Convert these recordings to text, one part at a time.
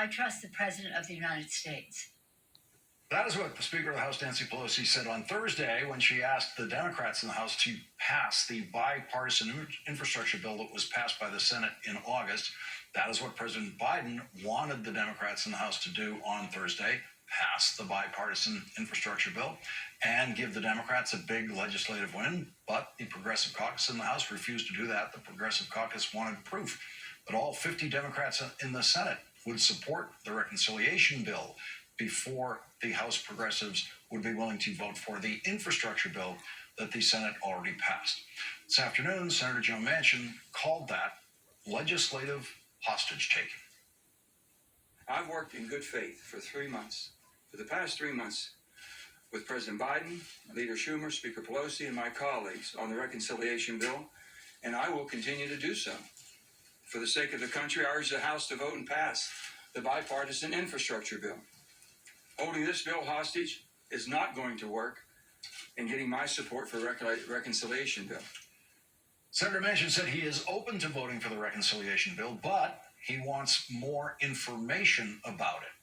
I trust the President of the United States. That is what the Speaker of the House, Nancy Pelosi, said on Thursday when she asked the Democrats in the House to pass the bipartisan infrastructure bill that was passed by the Senate in August. That is what President Biden wanted the Democrats in the House to do on Thursday, pass the bipartisan infrastructure bill and give the Democrats a big legislative win. But the Progressive Caucus in the House refused to do that. The Progressive Caucus wanted proof that all 50 Democrats in the Senate would support the reconciliation bill before the House progressives would be willing to vote for the infrastructure bill that the Senate already passed. This afternoon, Senator Joe Manchin called that legislative hostage-taking. I've worked in good faith for 3 months, for the past 3 months, with President Biden, Leader Schumer, Speaker Pelosi, and my colleagues on the reconciliation bill, and I will continue to do so. For the sake of the country, I urge the House to vote and pass the bipartisan infrastructure bill. Holding this bill hostage is not going to work in getting my support for the reconciliation bill. Senator Manchin said he is open to voting for the reconciliation bill, but he wants more information about it.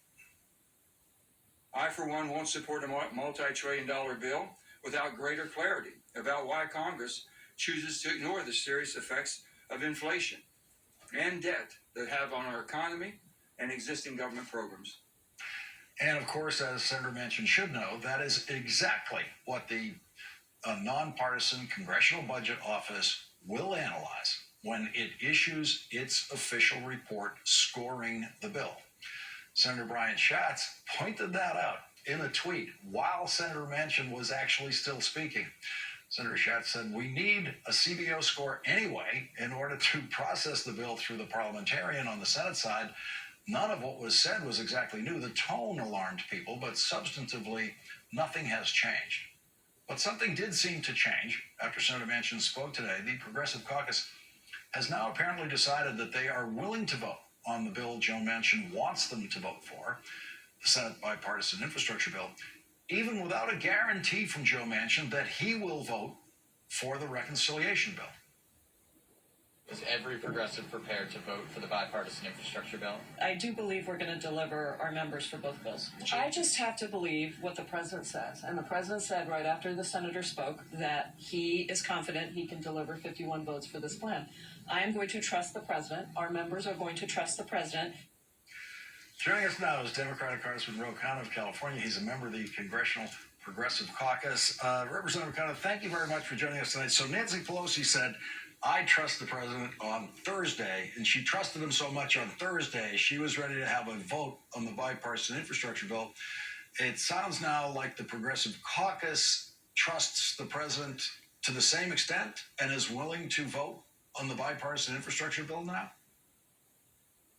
I, for one, won't support a multi-trillion-dollar bill without greater clarity about why Congress chooses to ignore the serious effects of inflation and debt that have on our economy and existing government programs. And of course, as Senator Manchin should know, that is exactly what the nonpartisan Congressional Budget Office will analyze when it issues its official report scoring the bill. Senator Brian Schatz pointed that out in a tweet while Senator Manchin was actually still speaking. Senator Schatz said, "We need a CBO score anyway in order to process the bill through the parliamentarian on the Senate side." None of what was said was exactly new. The tone alarmed people, but substantively, nothing has changed. But something did seem to change after Senator Manchin spoke today. The Progressive Caucus has now apparently decided that they are willing to vote on the bill Joe Manchin wants them to vote for, the Senate bipartisan infrastructure bill, even without a guarantee from Joe Manchin that he will vote for the reconciliation bill. Is every progressive prepared to vote for the bipartisan infrastructure bill? I do believe we're going to deliver our members for both bills. I just have to believe what the president says. And the president said right after the senator spoke that he is confident he can deliver 51 votes for this plan. I am going to trust the president. Our members are going to trust the president. Joining us now is Democratic Congressman Ro Khanna of California. He's a member of the Congressional Progressive Caucus. Representative Khanna, thank you very much for joining us tonight. So Nancy Pelosi said, "I trust the president" on Thursday, and she trusted him so much on Thursday, she was ready to have a vote on the bipartisan infrastructure bill. It sounds now like the Progressive Caucus trusts the president to the same extent and is willing to vote on the bipartisan infrastructure bill now?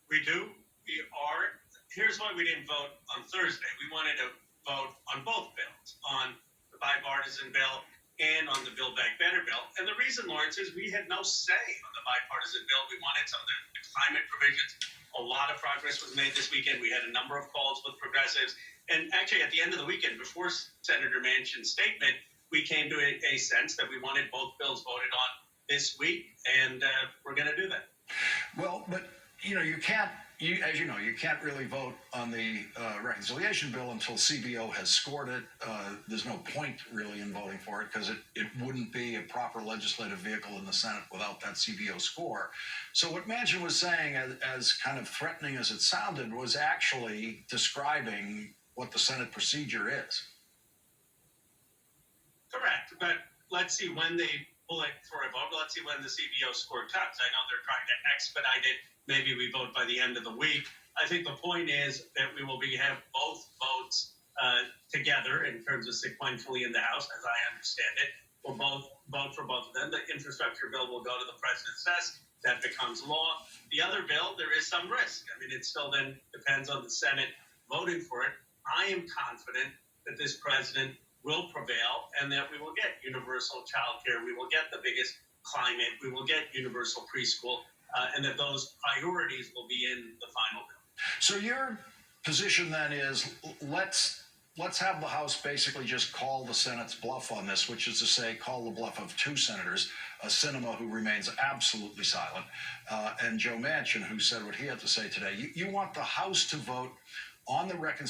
We do. We are. Here's why we didn't vote on Thursday. We wanted to vote on both bills, on the bipartisan bill and on the Build Back Better bill. And the reason, Lawrence, is we had no say on the bipartisan bill. We wanted some of the climate provisions. A lot of progress was made this weekend. We had a number of calls with progressives. And actually, at the end of the weekend, before Senator Manchin's statement, we came to a sense that we wanted both bills voted on this week, and we're going to do that. Well, but, you can't, as you know, you can't really vote on the reconciliation bill until CBO has scored it. There's no point really in voting for it because it wouldn't be a proper legislative vehicle in the Senate without that CBO score. So what Manchin was saying, as kind of threatening as it sounded, was actually describing what the Senate procedure is. Correct, but let's see when they pull it for a vote. Let's see when the CBO score comes. I know they're trying to expedite it. Maybe we vote by the end of the week. I think the point is that we will have both votes together in terms of sequentially in the House, as I understand it. We'll both vote for both of them. The infrastructure bill will go to the president's desk. That becomes law. The other bill, there is some risk. I mean, it still then depends on the Senate voting for it. I am confident that this president will prevail and that we will get universal child care. We will get the biggest climate. We will get universal preschool. And that those priorities will be in the final bill. So your position then is, let's let's have the House basically just call the Senate's bluff on this, which is to say, call the bluff of two senators, Sinema, who remains absolutely silent, and Joe Manchin, who said what he had to say today. You want the House to vote on the reconciliation